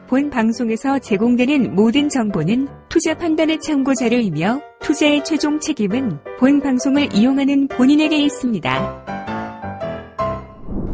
본 방송에서 제공되는 모든 정보는 투자 판단의 참고 자료이며 투자의 최종 책임은 본 방송을 이용하는 본인에게 있습니다.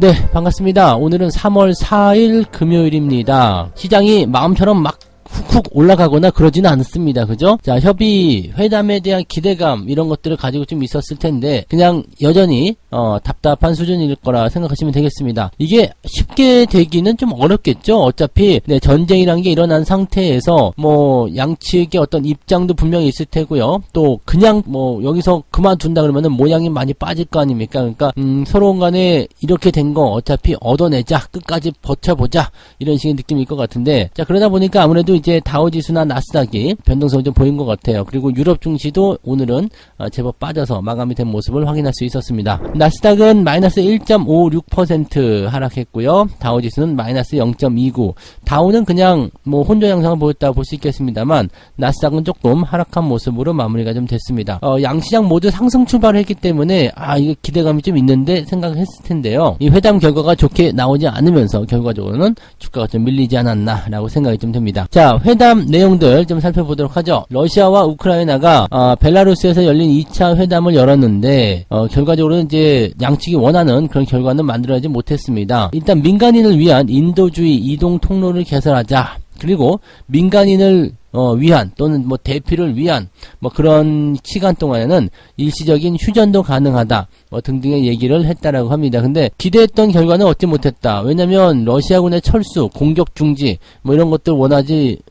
네, 반갑습니다. 오늘은 3월 4일 금요일입니다. 시장이 마음처럼 막 훅훅 올라가거나 그러지는 않습니다. 그죠? 자, 협의, 회담에 대한 기대감 이런 것들을 가지고 좀 있었을 텐데 그냥 여전히 답답한 수준일 거라 생각하시면 되겠습니다. 이게 쉽게 되기는 좀 어렵겠죠? 어차피 전쟁이란 게 일어난 상태에서 뭐 양측의 어떤 입장도 분명히 있을 테고요. 또 그냥 뭐 여기서 그만둔다 그러면은 모양이 많이 빠질 거 아닙니까? 그러니까 서로 간에 이렇게 된 거 어차피 얻어내자, 끝까지 버텨보자 이런 식의 느낌일 것 같은데, 자, 그러다 보니까 아무래도 이제 다우지수나 나스닥이 변동성이 좀 보인 것 같아요. 그리고 유럽 증시도 오늘은 제법 빠져서 마감이 된 모습을 확인할 수 있었습니다. 나스닥은 마이너스 1.56% 하락했고요. 다우지수는 마이너스 0.29. 다우는 그냥 뭐 혼조 양상을 보였다 볼 수 있겠습니다만 나스닥은 조금 하락한 모습으로 마무리가 좀 됐습니다. 양시장 모두 상승 출발을 했기 때문에 이거 기대감이 좀 있는데 생각을 했을 텐데요. 이 회담 결과가 좋게 나오지 않으면서 결과적으로는 주가가 좀 밀리지 않았나라고 생각이 좀 됩니다. 자, 회담 내용들 좀 살펴보도록 하죠. 러시아와 우크라이나가 벨라루스에서 열린 2차 회담을 열었는데 결과적으로는 이제 양측이 원하는 그런 결과는 만들어내지 못했습니다. 일단 민간인을 위한 인도주의 이동 통로를 개설하자. 그리고 민간인을 위한 또는 뭐 대피를 위한 뭐 그런 시간 동안에는 일시적인 휴전도 가능하다 뭐 등등의 얘기를 했다라고 합니다. 근데 기대했던 결과는 얻지 못했다. 왜냐면 러시아군의 철수, 공격 중지 뭐 이런 것들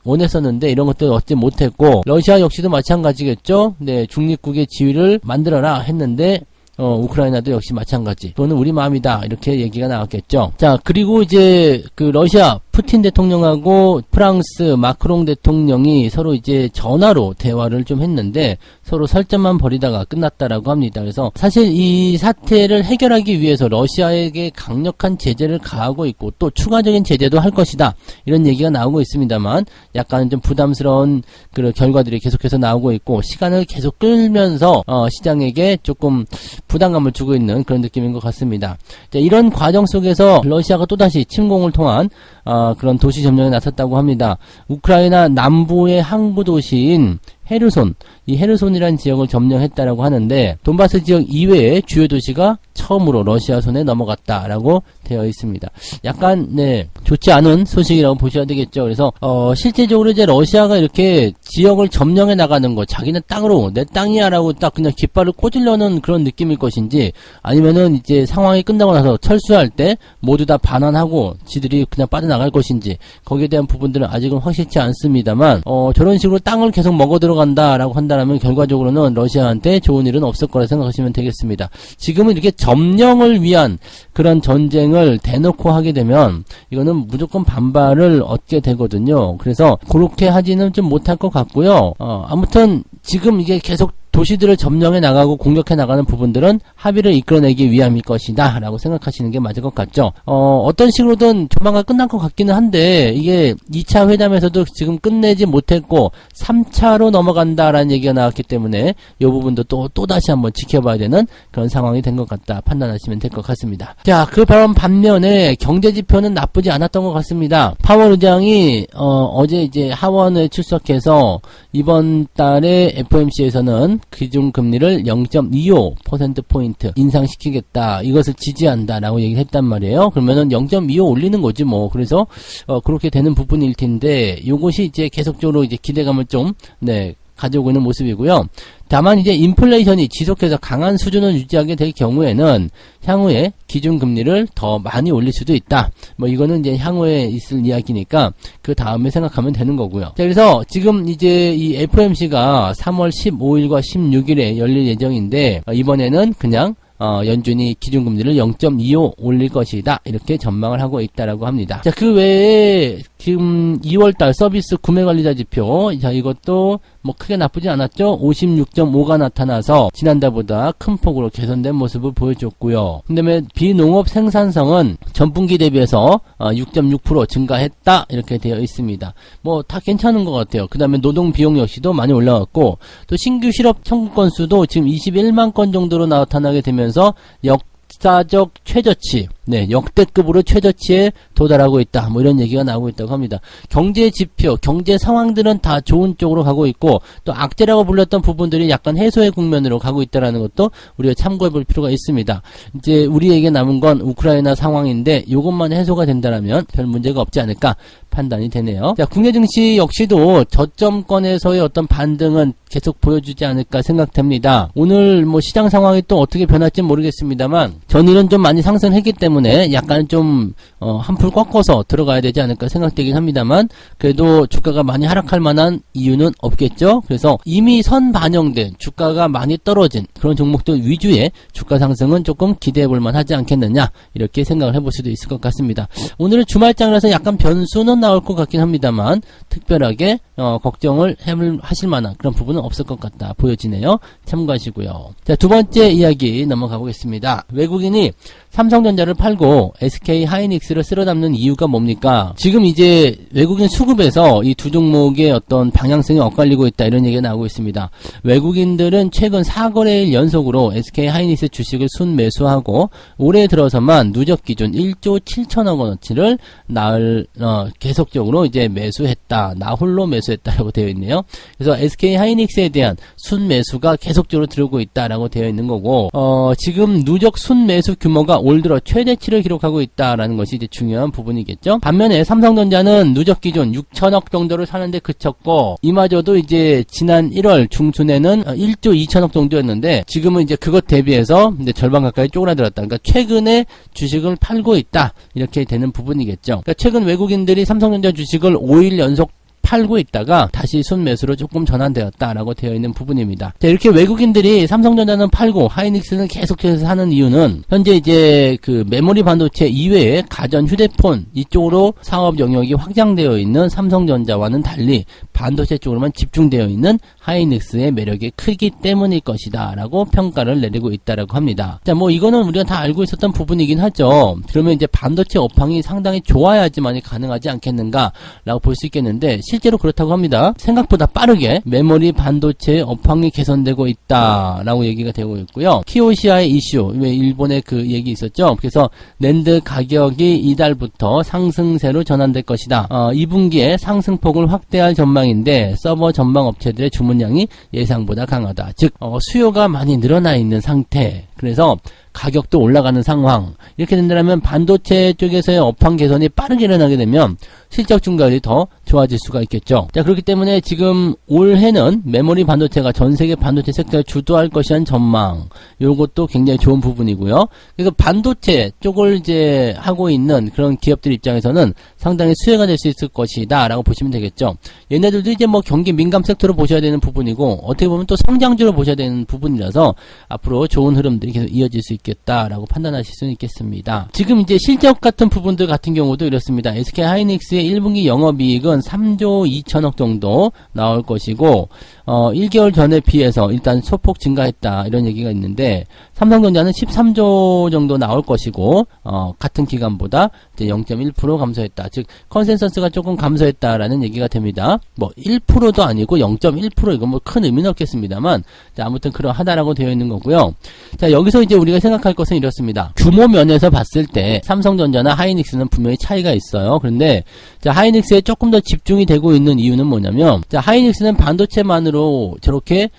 원했었는데 이런 것들 얻지 못했고, 러시아 역시도 마찬가지겠죠. 네, 중립국의 지위를 만들어라 했는데 우크라이나도 역시 마찬가지. 또는 우리 마음이다. 이렇게 얘기가 나왔겠죠. 자, 그리고 이제 그 러시아 푸틴 대통령하고 프랑스 마크롱 대통령이 서로 이제 전화로 대화를 좀 했는데 서로 설전만 벌이다가 끝났다라고 합니다. 그래서 사실 이 사태를 해결하기 위해서 러시아에게 강력한 제재를 가하고 있고 또 추가적인 제재도 할 것이다. 이런 얘기가 나오고 있습니다만 약간 좀 부담스러운 그런 결과들이 계속해서 나오고 있고 시간을 계속 끌면서 시장에게 조금 부담감을 주고 있는 그런 느낌인 것 같습니다. 자, 이런 과정 속에서 러시아가 또다시 침공을 통한 그런 도시 점령에 나섰다고 합니다. 우크라이나 남부의 항구 도시인 헤르손, 이 헤르손이라는 지역을 점령했다라고 하는데 돈바스 지역 이외의 주요 도시가 처음으로 러시아 손에 넘어갔다라고 되어 있습니다. 약간 좋지 않은 소식이라고 보셔야 되겠죠. 그래서 실제적으로 이제 러시아가 이렇게 지역을 점령해 나가는 거, 자기는 땅으로 내 땅이야라고 딱 그냥 깃발을 꽂으려는 그런 느낌일 것인지, 아니면은 이제 상황이 끝나고 나서 철수할 때 모두 다 반환하고 지들이 그냥 빠져나갈 것인지, 거기에 대한 부분들은 아직은 확실치 않습니다만 저런 식으로 땅을 계속 먹어 들어간다라고 한다면 결과적으로는 러시아한테 좋은 일은 없을 거라 생각하시면 되겠습니다. 지금은 이렇게 점령을 위한 그런 전쟁을 대놓고 하게 되면 이거는 무조건 반발을 얻게 되거든요. 그래서 그렇게 하지는 좀 못할 것 같고요. 아무튼 지금 이게 계속 도시들을 점령해 나가고 공격해 나가는 부분들은 합의를 이끌어내기 위함일 것이다 라고 생각하시는 게 맞을 것 같죠. 어떤 식으로든 조만간 끝날 것 같기는 한데 이게 2차 회담에서도 지금 끝내지 못했고 3차로 넘어간다라는 얘기가 나왔기 때문에 이 부분도 또다시 한번 지켜봐야 되는 그런 상황이 된 것 같다 판단하시면 될 것 같습니다. 자, 그 바로 반면에 경제지표는 나쁘지 않았던 것 같습니다. 파월 의장이 어제 이제 하원에 출석해서 이번 달에 FOMC에서는 기준금리를 0.25%포인트 인상시키겠다. 이것을 지지한다라고 얘기를 했단 말이에요. 그러면은 0.25 올리는 거지 뭐. 그래서 그렇게 되는 부분일 텐데 요것이 이제 계속적으로 이제 기대감을 좀 가져오고 있는 모습이고요. 다만 이제 인플레이션이 지속해서 강한 수준을 유지하게 될 경우에는 향후에 기준금리를 더 많이 올릴 수도 있다. 뭐 이거는 이제 향후에 있을 이야기니까 그 다음에 생각하면 되는 거고요. 자, 그래서 지금 이제 이 FOMC가 3월 15일과 16일에 열릴 예정인데 이번에는 그냥 연준이 기준금리를 0.25 올릴 것이다. 이렇게 전망을 하고 있다라고 합니다. 자, 그 외에 지금 2월달 서비스 구매관리자 지표, 자, 이것도 뭐 크게 나쁘지 않았죠? 56.5가 나타나서 지난달보다 큰 폭으로 개선된 모습을 보여줬고요. 그 다음에 비농업 생산성은 전분기 대비해서 6.6% 증가했다. 이렇게 되어 있습니다. 뭐 다 괜찮은 것 같아요. 그 다음에 노동 비용 역시도 많이 올라갔고, 또 신규 실업 청구 건수도 지금 21만 건 정도로 나타나게 되면서 역사적 최저치, 네, 역대급으로 최저치에 도달하고 있다. 뭐 이런 얘기가 나오고 있다고 합니다. 경제 지표, 경제 상황들은 다 좋은 쪽으로 가고 있고 또 악재라고 불렸던 부분들이 약간 해소의 국면으로 가고 있다라는 것도 우리가 참고해 볼 필요가 있습니다. 이제 우리에게 남은 건 우크라이나 상황인데 이것만 해소가 된다라면 별 문제가 없지 않을까 판단이 되네요. 자, 국내 증시 역시도 저점권에서의 어떤 반등은 계속 보여주지 않을까 생각됩니다. 오늘 뭐 시장 상황이 또 어떻게 변할지 모르겠습니다만 전일은 좀 많이 상승했기 때문에 약간 좀 한풀 꺾어서 들어가야 되지 않을까 생각되긴 합니다만 그래도 주가가 많이 하락할 만한 이유는 없겠죠. 그래서 이미 선 반영된 주가가 많이 떨어진 그런 종목들 위주의 주가 상승은 조금 기대해 볼 만하지 않겠느냐 이렇게 생각을 해볼 수도 있을 것 같습니다. 오늘은 주말장이라서 약간 변수는 나올 것 같긴 합니다만 특별하게 걱정을 하실 만한 그런 부분은 없을 것 같다 보여지네요. 참고하시고요. 자, 두 번째 이야기 넘어가 보겠습니다. 외국인이 삼성전자를 팔고 SK 하이닉스를 쓸어 담는 이유가 뭡니까? 지금 이제 외국인 수급에서 이 두 종목의 어떤 방향성이 엇갈리고 있다 이런 얘기가 나오고 있습니다. 외국인들은 최근 4거래일 연속으로 SK 하이닉스 주식을 순매수하고 올해 들어서만 누적 기준 1조 7천억 원어치를 계속적으로 이제 매수했다. 나홀로 매수했다라고 되어 있네요. 그래서 SK 하이닉스에 대한 순매수가 계속적으로 들어오고 있다라고 되어 있는 거고 지금 누적 순매수 규모가 올 들어 최대치를 기록하고 있다라는 것이 이제 중요한 부분이겠죠. 반면에 삼성전자는 누적 기준 6천억 정도를 사는데 그쳤고 이마저도 이제 지난 1월 중순에는 1조 2천억 정도였는데 지금은 이제 그것 대비해서 이제 절반 가까이 쪼그라들었다. 그러니까 최근에 주식을 팔고 있다. 이렇게 되는 부분이겠죠. 그러니까 최근 외국인들이 삼성전자 주식을 5일 연속 팔고 있다가 다시 순매수로 조금 전환되었다라고 되어 있는 부분입니다. 자, 이렇게 외국인들이 삼성전자는 팔고 하이닉스는 계속해서 사는 이유는 현재 이제 그 메모리 반도체 이외에 가전 휴대폰 이쪽으로 사업 영역이 확장되어 있는 삼성전자와는 달리 반도체 쪽으로만 집중되어 있는 하이닉스의 매력이 크기 때문일 것이다 라고 평가를 내리고 있다라고 합니다. 자, 뭐 이거는 우리가 다 알고 있었던 부분이긴 하죠. 그러면 이제 반도체 업황이 상당히 좋아야지만이 가능하지 않겠는가 라고 볼 수 있겠는데 실제로 그렇다고 합니다. 생각보다 빠르게 메모리 반도체 업황이 개선되고 있다라고 얘기가 되고 있고요. 키오시아의 이슈, 왜 일본의 그 얘기 있었죠. 그래서 낸드 가격이 이달부터 상승세로 전환될 것이다. 2분기에 상승폭을 확대할 전망인데 서버 전방 업체들의 주문량이 예상보다 강하다. 즉 수요가 많이 늘어나 있는 상태. 그래서 가격도 올라가는 상황. 이렇게 된다면 반도체 쪽에서의 업황 개선이 빠르게 일어나게 되면 실적 증가율이 더 좋아질 수가 있겠죠. 자, 그렇기 때문에 지금 올해는 메모리 반도체가 전 세계 반도체 섹터를 주도할 것이란 전망. 요것도 굉장히 좋은 부분이고요. 그래서 반도체 쪽을 이제 하고 있는 그런 기업들 입장에서는 상당히 수혜가 될 수 있을 것이다 라고 보시면 되겠죠. 얘네들도 이제 뭐 경기 민감 섹터로 보셔야 되는 부분이고 어떻게 보면 또 성장주로 보셔야 되는 부분이라서 앞으로 좋은 흐름들이 계속 이어질 수 있겠다라고 판단하실 수는 있겠습니다. 지금 이제 실적 같은 부분들 같은 경우도 이렇습니다. SK 하이닉스의 1분기 영업이익은 3조 2천억 정도 나올 것이고 1개월 전에 비해서 일단 소폭 증가했다 이런 얘기가 있는데 삼성전자는 13조 정도 나올 것이고 같은 기간보다 이제 0.1% 감소했다. 즉 컨센서스가 조금 감소했다라는 얘기가 됩니다. 뭐 1%도 아니고 0.1% 이건 뭐 큰 의미는 없겠습니다만 아무튼 그러하다라고 되어 있는 거고요. 자, 여기서 이제 우리가 생각할 것은 이렇습니다. 규모 면에서 봤을 때 삼성전자나 하이닉스는 분명히 차이가 있어요. 그런데 자, 하이닉스에 조금 더 집중이 되고 있는 이유는 뭐냐면 자, 하이닉스는 반도체만으로 저렇게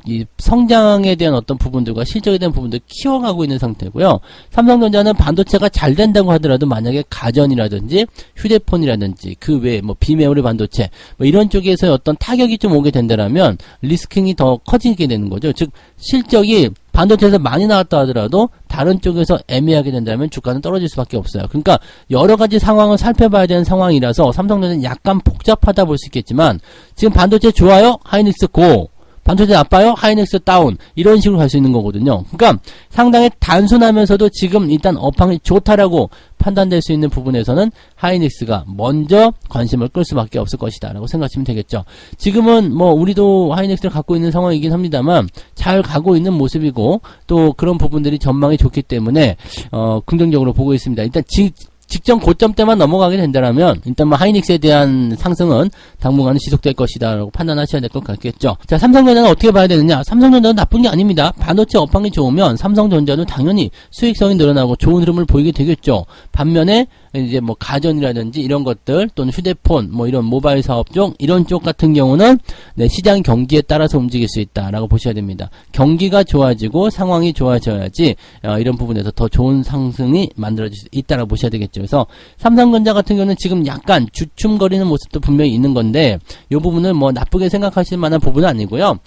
이 성장에 대한 어떤 부분들과 실적에 대한 부분들 키워가고 있는 상태고요. 삼성전자는 반도체가 잘 된다고 하더라도 만약에 가전이라든지 휴대폰이라든지 그 외에 뭐 비메모리 반도체 뭐 이런 쪽에서 어떤 타격이 좀 오게 된다라면 리스킹이 더 커지게 되는 거죠. 즉 실적이 반도체에서 많이 나왔다 하더라도 다른 쪽에서 애매하게 된다면 주가는 떨어질 수밖에 없어요. 그러니까 여러 가지 상황을 살펴봐야 되는 상황이라서 삼성전자는 약간 복잡하다 볼 수 있겠지만 지금 반도체 좋아요? 하이닉스 고. 반도체 나빠요? 하이닉스 다운. 이런 식으로 갈 수 있는 거거든요. 그러니까 상당히 단순하면서도 지금 일단 업황이 좋다라고 판단될 수 있는 부분에서는 하이닉스가 먼저 관심을 끌 수밖에 없을 것이다 라고 생각하시면 되겠죠. 지금은 뭐 우리도 하이닉스를 갖고 있는 상황이긴 합니다만 잘 가고 있는 모습이고 또 그런 부분들이 전망이 좋기 때문에 긍정적으로 보고 있습니다. 일단 직전 고점대만 넘어가게 된다면 일단 뭐 하이닉스에 대한 상승은 당분간은 지속될 것이다 라고 판단하셔야 될 것 같겠죠. 자, 삼성전자는 어떻게 봐야 되느냐? 삼성전자는 나쁜 게 아닙니다. 반도체 업황이 좋으면 삼성전자도 당연히 수익성이 늘어나고 좋은 흐름을 보이게 되겠죠. 반면에 이제 뭐 가전이라든지 이런 것들 또는 휴대폰 뭐 이런 모바일 사업 쪽 이런 쪽 같은 경우는 네, 시장 경기에 따라서 움직일 수 있다라고 보셔야 됩니다. 경기가 좋아지고 상황이 좋아져야지 이런 부분에서 더 좋은 상승이 만들어질 수 있다라고 보셔야 되겠죠. 그래서 삼성전자 같은 경우는 지금 약간 주춤거리는 모습도 분명히 있는 건데 이 부분은 뭐 나쁘게 생각하실 만한 부분은 아니고요.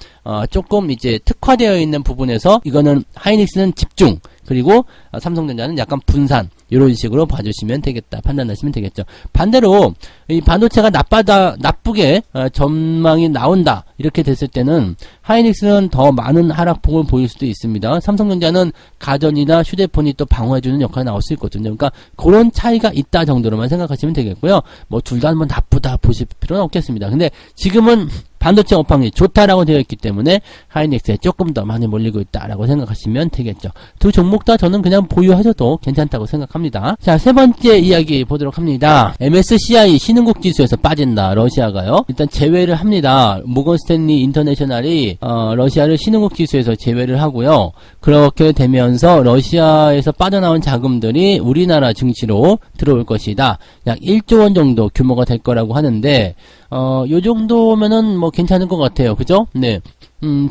조금 이제 특화되어 있는 부분에서 이거는 하이닉스는 집중 그리고 삼성전자는 약간 분산 이런 식으로 봐주시면 되겠다 판단하시면 되겠죠. 반대로 이 반도체가 나쁘게 전망이 나온다 이렇게 됐을 때는 하이닉스는 더 많은 하락폭을 보일 수도 있습니다. 삼성전자는 가전이나 휴대폰이 또 방어해주는 역할이 나올 수 있거든요. 그러니까 그런 차이가 있다 정도로만 생각하시면 되겠고요. 뭐 둘 다 뭐 나쁘다 보실 필요는 없겠습니다. 근데 지금은 반도체 업황이 좋다라고 되어 있기 때문에 하이닉스에 조금 더 많이 몰리고 있다라고 생각하시면 되겠죠. 두 종목 다 저는 그냥 보유하셔도 괜찮다고 생각합니다. 자, 세 번째 이야기 보도록 합니다. MSCI 신흥국 지수에서 빠진다. 러시아가요. 일단 제외를 합니다. 모건 스탠리 인터내셔널이 러시아를 신흥국 지수에서 제외를 하고요. 그렇게 되면서 러시아에서 빠져나온 자금들이 우리나라 증시로 들어올 것이다. 약 1조 원 정도 규모가 될 거라고 하는데 요 정도면은 뭐 괜찮은 것 같아요. 그죠? 네.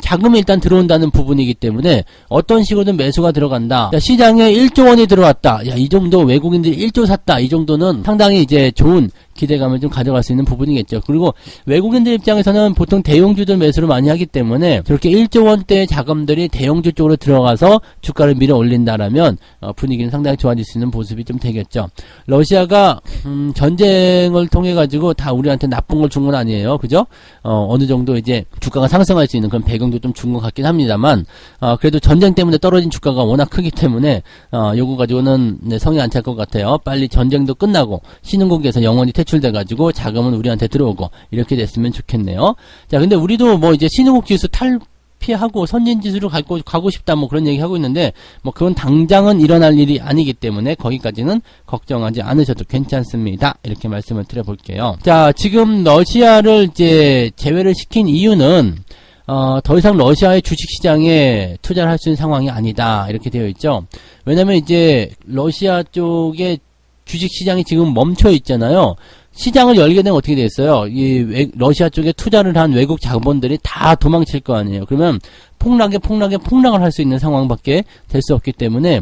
자금이 일단 들어온다는 부분이기 때문에 어떤 식으로든 매수가 들어간다. 자, 시장에 1조 원이 들어왔다. 야, 이 정도 외국인들이 1조 샀다. 이 정도는 상당히 이제 좋은 기대감을 좀 가져갈 수 있는 부분이겠죠. 그리고 외국인들 입장에서는 보통 대형주들 매수를 많이 하기 때문에 저렇게 1조 원대의 자금들이 대형주 쪽으로 들어가서 주가를 밀어 올린다라면 분위기는 상당히 좋아질 수 있는 모습이 좀 되겠죠. 러시아가 전쟁을 통해 가지고 다 우리한테 나쁜 걸 준 건 아니에요. 그죠? 어느 정도 이제 주가가 상승할 수 있는 그런 배경도 좀 준 것 같긴 합니다만 그래도 전쟁 때문에 떨어진 주가가 워낙 크기 때문에 요거 가지고는 네, 성이 안 찰 것 같아요. 빨리 전쟁도 끝나고 신흥국에서 영원히 퇴출돼가지고 자금은 우리한테 들어오고 이렇게 됐으면 좋겠네요. 자, 근데 우리도 뭐 이제 신흥국 지수 탈피하고 선진 지수로 가고 싶다 뭐 그런 얘기 하고 있는데 뭐 그건 당장은 일어날 일이 아니기 때문에 거기까지는 걱정하지 않으셔도 괜찮습니다. 이렇게 말씀을 드려볼게요. 자, 지금 러시아를 이제 제외를 시킨 이유는 더 이상 러시아의 주식시장에 투자를 할 수 있는 상황이 아니다. 이렇게 되어 있죠. 왜냐면 이제 러시아 쪽에 주식시장이 지금 멈춰 있잖아요. 시장을 열게 되면 어떻게 됐어요? 러시아 쪽에 투자를 한 외국 자본들이 다 도망칠 거 아니에요. 그러면 폭락을 할 수 있는 상황밖에 될 수 없기 때문에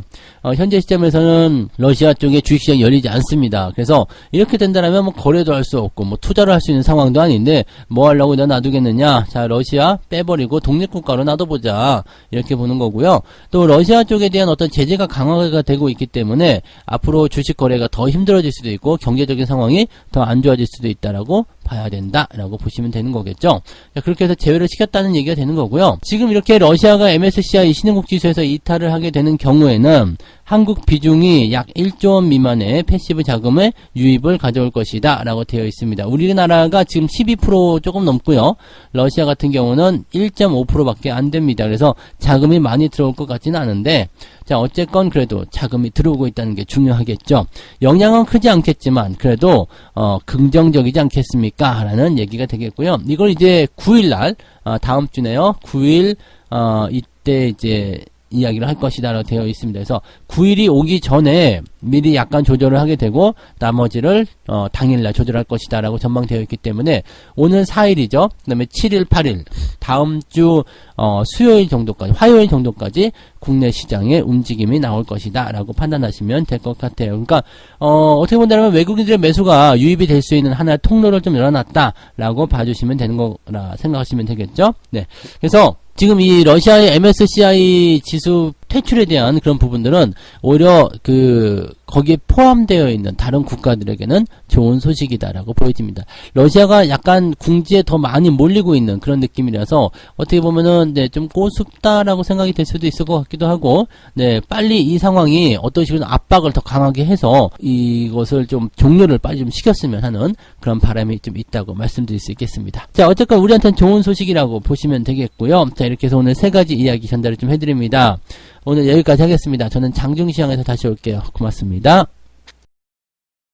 현재 시점에서는 러시아 쪽에 주식시장이 열리지 않습니다. 그래서 이렇게 된다면 뭐 거래도 할 수 없고 뭐 투자를 할 수 있는 상황도 아닌데 뭐 하려고 내가 놔두겠느냐. 자, 러시아 빼버리고 독립국가로 놔둬보자. 이렇게 보는 거고요. 또 러시아 쪽에 대한 어떤 제재가 강화가 되고 있기 때문에 앞으로 주식 거래가 더 힘들어질 수도 있고 경제적인 상황이 더 안 좋아질 수도 있다라고 봐야 된다라고 보시면 되는 거겠죠. 자, 그렇게 해서 제외를 시켰다는 얘기가 되는 거고요. 지금 이렇게 러시아가 MSCI 신흥국 지수에서 이탈을 하게 되는 경우에는 한국 비중이 약 1조 원 미만의 패시브 자금의 유입을 가져올 것이다 라고 되어 있습니다. 우리나라가 지금 12% 조금 넘고요. 러시아 같은 경우는 1.5% 밖에 안 됩니다. 그래서 자금이 많이 들어올 것 같지는 않은데 자, 어쨌건 그래도 자금이 들어오고 있다는 게 중요하겠죠. 영향은 크지 않겠지만 그래도 긍정적이지 않겠습니까? 라는 얘기가 되겠고요. 이걸 이제 9일날 다음 주네요. 9일 이때 이제 이야기를 할 것이다 라고 되어 있습니다. 그래서 9일이 오기 전에 미리 약간 조절을 하게 되고 나머지를 당일날 조절할 것이다 라고 전망되어 있기 때문에 오늘 4일이죠. 그 다음에 7일, 8일 다음 주 수요일 정도까지 화요일 정도까지 국내 시장에 움직임이 나올 것이다 라고 판단하시면 될 것 같아요. 그러니까 어떻게 본다면 외국인들의 매수가 유입이 될 수 있는 하나의 통로를 좀 열어놨다 라고 봐주시면 되는 거라 생각하시면 되겠죠. 네, 그래서 지금 이 러시아의 MSCI 지수 퇴출에 대한 그런 부분들은 오히려 거기에 포함되어 있는 다른 국가들에게는 좋은 소식이다라고 보여집니다. 러시아가 약간 궁지에 더 많이 몰리고 있는 그런 느낌이라서 어떻게 보면은 네, 좀 꼬숩다라고 생각이 될 수도 있을 것 같기도 하고 네, 빨리 이 상황이 어떤 식으로 압박을 더 강하게 해서 이것을 좀 종료를 빨리 좀 시켰으면 하는 그런 바람이 좀 있다고 말씀드릴 수 있겠습니다. 자, 어쨌건 우리한테는 좋은 소식이라고 보시면 되겠고요. 자, 이렇게 해서 오늘 3가지 이야기 전달을 좀 해드립니다. 오늘 여기까지 하겠습니다. 저는 장중시장에서 다시 올게요. 고맙습니다.